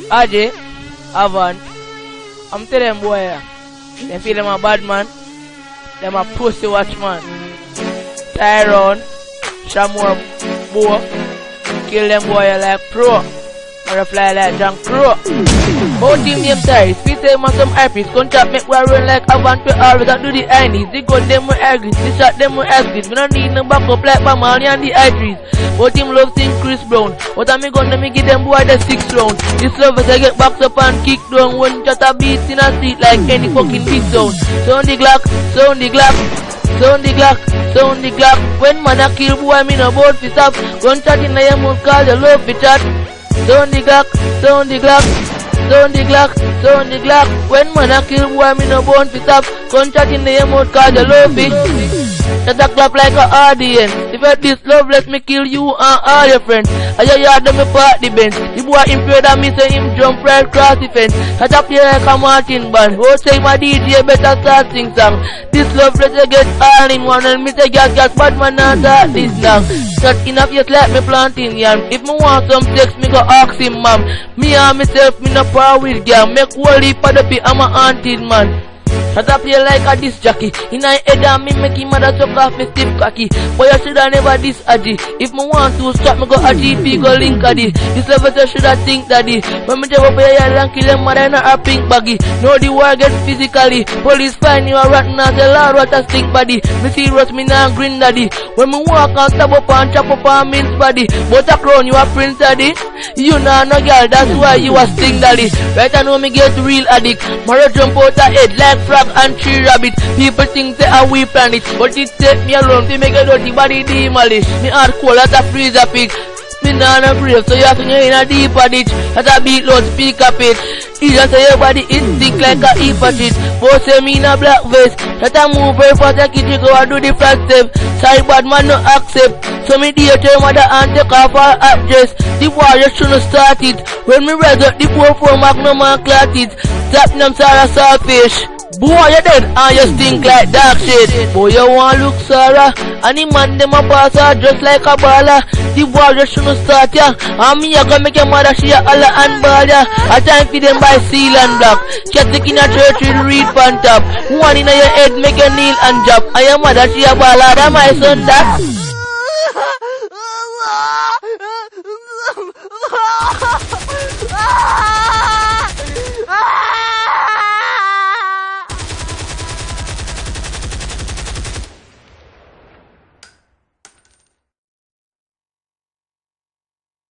Aje, Avan, I'm telling them boy, they feel them a bad man, them a pussy watchman. Tyrone, Shamor, boy, kill them boy like pro, or fly like John Crow. Both team name ties, speed them on some hypebeats, contract make we run like Avant to all without do the enemies. They gun them with air grease, they shot them with air grease. We don't need no backup like Pamali and the high trees. Both team love sing Chris Brown, but I me gun them me give them boy the 6th round. This love is I get backed up and kicked down when chat a beats in a street like any fucking beat sound. Sound the Glock, sound the Glock. Sound the Glock, sound the Glock. When man a kill boy, me no boat fi stop. Gun chat in your mouth, call your love fi chat. Sound the Glock, sound the Glock. Sound the Glock, sound the Glock. When man a kill boy, me no boat fi stop. Gun chat in your mouth, call your love fi. Shut a clap like a audience. If I this love, let me kill you and all your friends. I yard them me part the bench. The boy impaired and me say him jump right across the fence. Shut up here like a Martin band. Oh say my DJ better start sing song. This love let you get all in one. And me say gas bad man not start this now. Shut enough just like me planting yam. If me want some sex me go ask him ma'am. Me and myself me no power with gang. Make whole heap of the pee I'm a haunted man. Shut up here like a disc jockey. In my head and me make him mother suck off me stiff cocky. Boy I shoulda never diss Adi. If me want to stop me go a GP go link Adi. This level I shoulda think daddy. When me jump up here and kill them mother in a pink baggy. Know the war get physically. Police find you a rotten as a lord what a stink body. Me serious me nah grin daddy. When me walk and stab up and chop up and mince body. But a crown you a prince daddy. You nah no girl that's why you a sting daddy. Right I know me get real addict. Mara jump out a head like frog and tree rabbit. People think they are we planet, but it take me alone to make a dirty body demolish. Me hard cold as a freezer pig. Me nah no brave, so you have to get in a deeper ditch. As a beat loud speak up it. He just say your body instinct like a hypocrite. Both say me in a black vest. That I move very fast like it go and do the fast step. Sorry bad man no accept. So me dear tell mother and take off her address. The war you shouldn't start it. When me rise up the 4-4 magnum and clot it. Tap them Sarah Saltfish. Boy, you dead and you stink like dark shit. Boy, you want look Sarah. And the man them a pass her dressed like a baller. The boy just shouldn't start ya. And me a gonna make your mother she a holla and ball ya. A time for them by seal and block. Catholic in a church with read pan top. One in your head make you kneel and drop. And your mother she a baller, that my son that.